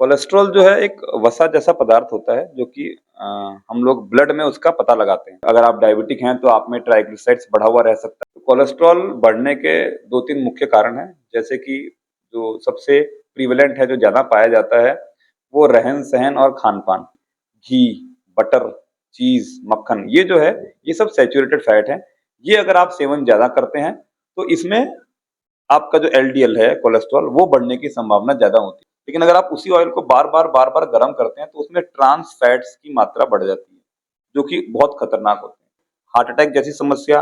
Cholesterol जो है एक वसा जैसा पदार्थ होता है जो कि हम लोग ब्लड में उसका पता लगाते हैं। अगर आप डायबिटिक हैं तो आप में ट्राइग्लिसराइड्स बढ़ा हुआ रह सकता है। तो कोलेस्ट्रॉल बढ़ने के 2-3 मुख्य कारण हैं, जैसे कि जो सबसे प्रिवेलेंट है, जो ज़्यादा पाया जाता है, वो रहन-सहन और खान-पान। घी, बटर, चीज़, मक्खन, ये जो है, ये सब सैचुरेटेड फैट हैं। ये अगर आप सेवन ज़्यादा करते हैं, तो इसमें आपका जो एलडीएल है कोलेस्ट्रॉल, वो बढ़ने की संभावना ज़्यादा होती है। लेकिन अगर आप उसी ऑयल को बार-बार गरम करते हैं तो उसमें ट्रांस फैट्स की मात्रा बढ़ जाती है, जो कि बहुत खतरनाक होते हैं। हार्ट अटैक जैसी समस्या,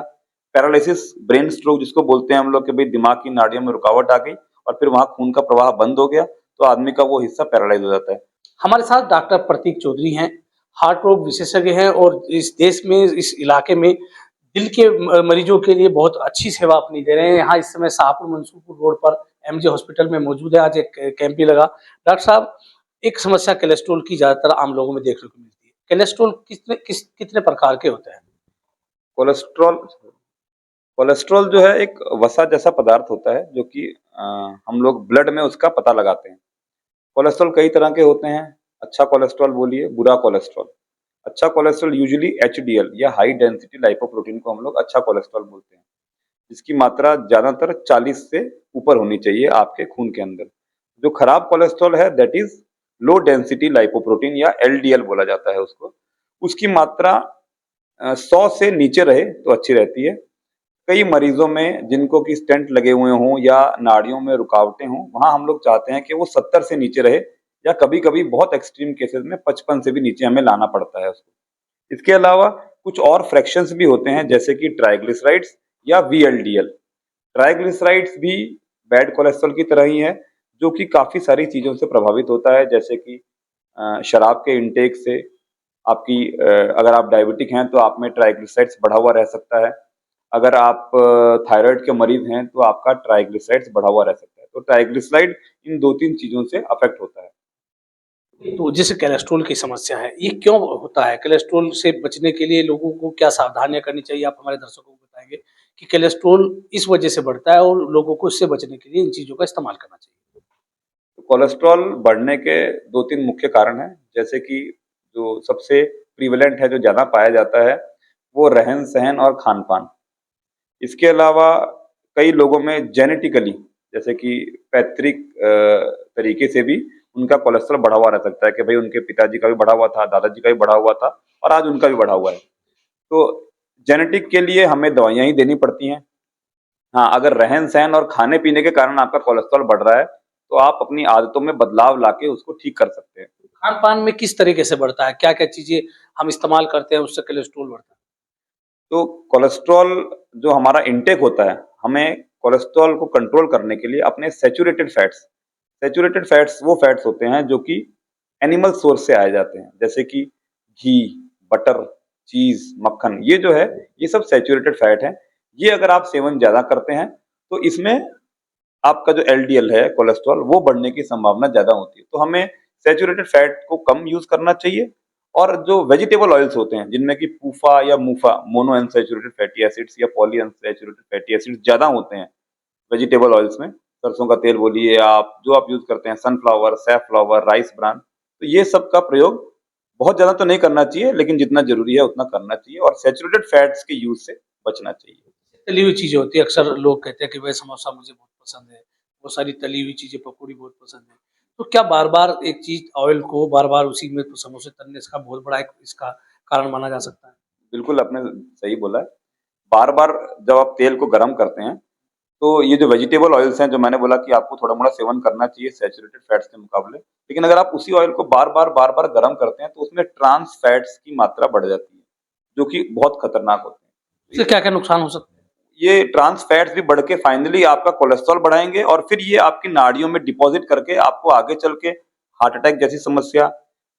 पैरालिसिस, ब्रेन स्ट्रोक जिसको बोलते हैं हम लोग कि भई दिमाग की नाड़ियों में रुकावट आ गई और फिर वहाँ खून का प्रवाह बंद हो गया, तो आदमी का वो हिस्सा पैरालाइज़ हो जाता है। हमारे साथ डॉक्टर प्रतीक चौधरी हैं, हार्ट रोग विशेषज्ञ हैं और इस देश में, इस इलाके में दिल के मरीजों के लिए बहुत अच्छी सेवा अपनी दे रहे हैं। यहाँ इस समय शाहपुर मंसूरपुर रोड पर एमजे हॉस्पिटल में मौजूद है। आज एक कैंप भी लगा। डॉक्टर साहब, एक समस्या कोलेस्ट्रॉल की ज़्यादातर आम लोगों में देखने को मिलती है। कोलेस्ट्रॉल कितने प्रकार के होते हैं? कोलेस्ट्रॉल कोलेस्ट्रॉल जो है एक वसा जैसा पदार्थ होता है जो कि हम लोग ब्लड में उसका पता लगाते हैं। कोलेस्ट्रॉल कई तरह के होते हैं। अच्छा कोलेस्ट्रॉल बोलिए, बुरा कोलेस्ट्रॉल। अच्छा कोलेस्ट्रॉल यूजुअली एचडीएल या हाई डेंसिटी लाइपोप्रोटीन को हम लोग अच्छा कोलेस्ट्रॉल बोलते हैं, जिसकी मात्रा ज़्यादातर 40 से ऊपर होनी चाहिए आपके खून के अंदर। जो खराब कोलेस्ट्रॉल है that is low density lipoprotein या एलडीएल बोला जाता है उसको। उसकी मात्रा 100 से नीचे रहे तो अच्छी रहती है। कई मरीजों में जिनको कि स्टेंट लगे हुए हों या नाड़ियों में रुकावटें हों, वहाँ हम लोग चाहते हैं कि वो 70 से नीचे रहे, या कभी-कभी बहुत एक्सट्रीम केसेस में 55 से भी नीचे हमें लाना पड़ता है उसको। इसके अलावा कुछ और फ्रैक्शंस भी होते हैं, जैसे कि ट्राइग्लिसराइड्स या वीएलडीएल। ट्राइग्लिसराइड्स भी बैड कोलेस्ट्रॉल की तरह ही है, जो कि काफ़ी सारी चीज़ों से प्रभावित होता है, जैसे कि शराब के इंटेक से, आपकी अगर आप डायबिटिक हैं तो आप में ट्राइग्लिसराइड्स बढ़ा हुआ रह सकता है। अगर आप थायराइड के मरीज़ हैं तो आपका ट्राइग्लिसराइड्स बढ़ा हुआ रह सकता है। तो ट्राइग्लिसराइड इन 2-3 चीज़ों से अफ़ेक्ट होता है। तो जैसे कोलेस्ट्रॉल की समस्या है, ये क्यों होता है? कोलेस्ट्रॉल से बचने के लिए लोगों को क्या सावधानियाँ करनी चाहिए? आप हमारे दर्शकों को बताएँगे कि कोलेस्ट्रॉल इस वजह से बढ़ता है और लोगों को इससे बचने के लिए इन चीज़ों का इस्तेमाल करना चाहिए। तो कोलेस्ट्रॉल बढ़ने के 2-3 मुख्य कारण हैं, जैसे कि जो सबसे प्रिवेलेंट है, जो ज़्यादा पाया जाता है, वो रहन-सहन और खान-पान। इसके अलावा कई लोगों में जेनेटिकली, जैसे कि पैतृक तरीके से भी उनका कोलेस्ट्रॉल बढ़ा हुआ रह सकता है कि भई उनके पिताजी का भी बढ़ा हुआ था, दादाजी का भी बढ़ा हुआ था और आज उनका भी बढ़ा हुआ है। तो जेनेटिक के लिए हमें दवाइयाँ ही देनी पड़ती हैं। हाँ, अगर रहन-सहन और खाने-पीने के कारण आपका कोलेस्ट्रॉल बढ़ रहा है, तो आप अपनी आदतों में बदलाव लाके उसको ठीक कर सकते हैं। खान-पान में किस तरीके से बढ़ता है? क्या-क्या चीज़ें हम इस्तेमाल करते हैं उससे कोलेस्ट्रॉल बढ़ता है? तो कोलेस्ट्रॉल जो हमारा इंटेक होता है, हमें कोलेस्ट्रॉल को कंट्रोल करने के लिए अपने सैचुरेटेड फैट्स वो फैट्स होते हैं जो कि एनिमल सोर्स से आए जाते हैं, जैसे कि घी, बटर, चीज़, मक्खन, ये जो है, ये सब सैचुरेटेड फैट हैं। ये अगर आप सेवन ज़्यादा करते हैं, तो इसमें आपका जो एलडीएल है कोलेस्ट्रॉल, वो बढ़ने की संभावना ज़्यादा होती है। तो हमें सैचुरेटेड फैट को कम यूज़ करना चाहिए, और जो वेजिटेबल ऑयल्स होते हैं, जिनमें कि पूफा या मूफा, मोनो अनसैचुरेटेड फैटी एसिड्स या पॉली अनसैचुरेटेड फैटी एसिड्स ज़्यादा होते हैं वेजिटेबल ऑयल्स में। सरसों का तेल बोलिए, आप जो आप यूज़ करते हैं, सनफ्लावर, सैफफ्लावर, राइस ब्रान, तो ये सब का प्रयोग बहुत ज़्यादा तो नहीं करना चाहिए, लेकिन जितना ज़रूरी है उतना करना चाहिए, और सैचुरेटेड फैट्स के यूज़ से बचना चाहिए। तली हुई चीज़ें होती है, अक्सर लोग कहते हैं कि भई समोसा मुझे बहुत पसंद है, बहुत सारी तली हुई चीज़ें, पकौड़ी बहुत पसंद है। तो क्या बार-बार एक चीज़ ऑयल को बार-बार उसी में समोसे तलने इसका बहुत बड़ा एक इसका कारण माना जा सकता है? बिल्कुल, आपने सही बोला है। बार-बार जब आप तेल को गरम करते हैं, तो ये जो वेजिटेबल ऑयल्स हैं, जो मैंने बोला कि आपको थोड़ा-मोड़ा सेवन करना चाहिए सैचुरेटेड फैट्स के मुकाबले। लेकिन अगर आप उसी ऑयल को बार-बार गरम करते हैं, तो उसमें ट्रांस फैट्स की मात्रा बढ़ जाती है, जो कि बहुत खतरनाक होते हैं। इससे क्या-क्या नुकसान हो सकते हैं? ये ट्रांस फैट्स भी बढ़ के फाइनली आपका कोलेस्ट्रॉल बढ़ाएँगे, और फिर ये आपकी नाड़ियों में डिपॉज़िट करके आपको आगे चल के हार्ट अटैक जैसी समस्या,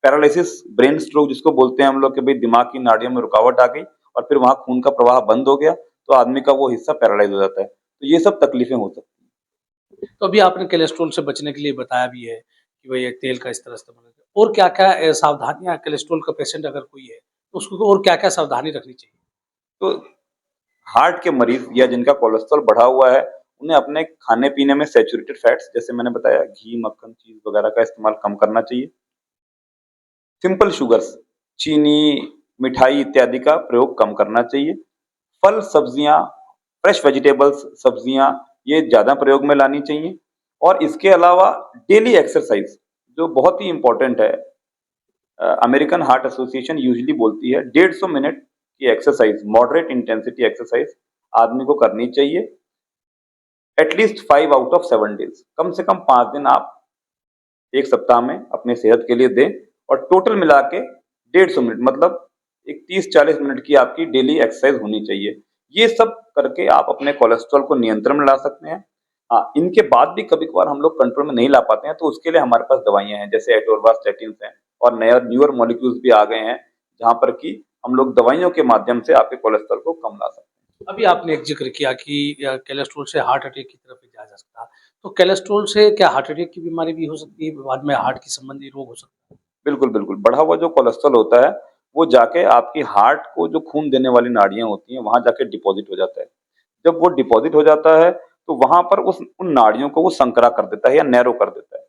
पैरालिसिस, ब्रेन स्ट्रोक जिसको बोलते हैं हम लोग कि भई दिमाग की नाड़ियों में रुकावट आ गई और फिर वहाँ खून का प्रवाह बंद हो गया, तो आदमी का वो हिस्सा पैरालाइज़ हो जाता है। तो ये सब तकलीफ़ें हो सकती हैं। तो अभी आपने कोलेस्ट्रॉल से बचने के लिए बताया भी है कि भई ये तेल का इस तरह इस्तेमाल करें। और क्या-क्या सावधानियाँ कोलेस्ट्रॉल का पेशेंट अगर कोई है, तो उसको और क्या-क्या सावधानी रखनी चाहिए? तो हार्ट के मरीज़ या जिनका कोलेस्ट्रॉल बढ़ा हुआ है, उन्हें अपने खाने पीने में सैचुरेटेड फैट्स, जैसे मैंने बताया घी, मक्खन, चीज वगैरह का इस्तेमाल कम करना चाहिए। सिंपल शुगर्स, चीनी, मिठाई इत्यादि का प्रयोग कम करना चाहिए। फल, सब्जियां, फ्रेश वेजिटेबल्स, सब्जियां ये ज्यादा प्रयोग में लानी चाहिए। और इसके अलावा डेली एक्सरसाइज जो बहुत ही इंपॉर्टेंट है, अमेरिकन हार्ट एसोसिएशन यूजुअली बोलती है 150 मिनट की एक्सरसाइज, मॉडरेट इंटेंसिटी एक्सरसाइज आदमी को करनी चाहिए एटलीस्ट 5 आउट ऑफ 7 डेज। कम से कम 5 दिन आप एक सप्ताह में अपने सेहत के लिए दें, और टोटल मिला के 150 मिनट मतलब एक 30-40 मिनट की आपकी डेली एक्सरसाइज होनी चाहिए। ये सब करके आप अपने कोलेस्ट्रॉल को नियंत्रण में ला सकते हैं। हाँ, इनके बाद भी कभी कभार हम लोग कंट्रोल में नहीं ला पाते हैं, तो उसके लिए हमारे पास दवाइयां हैं, जैसे एटोरवास्टैटिन हैं, और नया न्यूअर मॉलिक्यूल्स भी आ गए हैं, जहां पर कि हम लोग दवाइयों के माध्यम से आपके कोलेस्ट्रॉल को कम ला सकते हैं। अभी आपने एक जिक्र किया कि कोलेस्ट्रॉल से हार्ट अटैक की तरफ भी जाया जा सकता है, तो कोलेस्ट्रॉल से क्या हार्ट अटैक की बीमारी भी हो सकती है, बाद में हार्ट की संबंधी रोग हो सकता है? बिल्कुल, बिल्कुल। बढ़ा हुआ जो कोलेस्ट्रॉल होता है, वो जाके आपकी हार्ट को जो खून देने वाली नाड़ियाँ होती हैं, वहाँ जाके डिपॉज़िट हो जाता है। जब वो डिपॉज़िट हो जाता है, तो वहाँ पर उस उन नाड़ियों को वो संकरा कर देता है या नैरो कर देता है।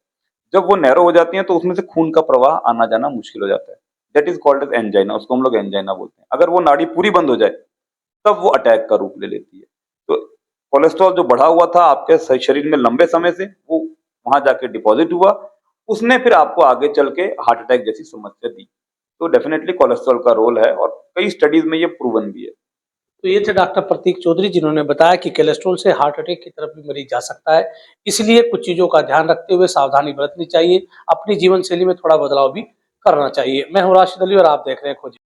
जब वो नैरो हो जाती हैं, तो उसमें से खून का प्रवाह आना-जाना मुश्किल हो जाता है। That is called as angina, उसको हम लोग एंजाइना बोलते हैं। अगर वो नाड़ी पूरी बंद हो जाए, तब वो अटैक का रूप ले लेती है। तो कोलेस्ट्रॉल जो बढ़ा हुआ था आपके शरीर में लंबे समय से, वो वहाँ जाके डिपॉज़िट हुआ, उसने फिर आपको आगे चल के हार्ट अटैक जैसी समस्या दी। तो डेफिनिटली कोलेस्ट्रॉल का रोल है, और कई स्टडीज में ये प्रूवन भी है। तो ये थे डॉक्टर प्रतीक चौधरी, जिन्होंने बताया कि कोलेस्ट्रॉल से हार्ट अटैक की तरफ भी मरीज जा सकता है, इसलिए कुछ चीजों का ध्यान रखते हुए सावधानी बरतनी चाहिए, अपनी जीवन शैली में थोड़ा बदलाव भी करना चाहिए। मैं हूँ राशिद अली और आप देख रहे हैं खोजी।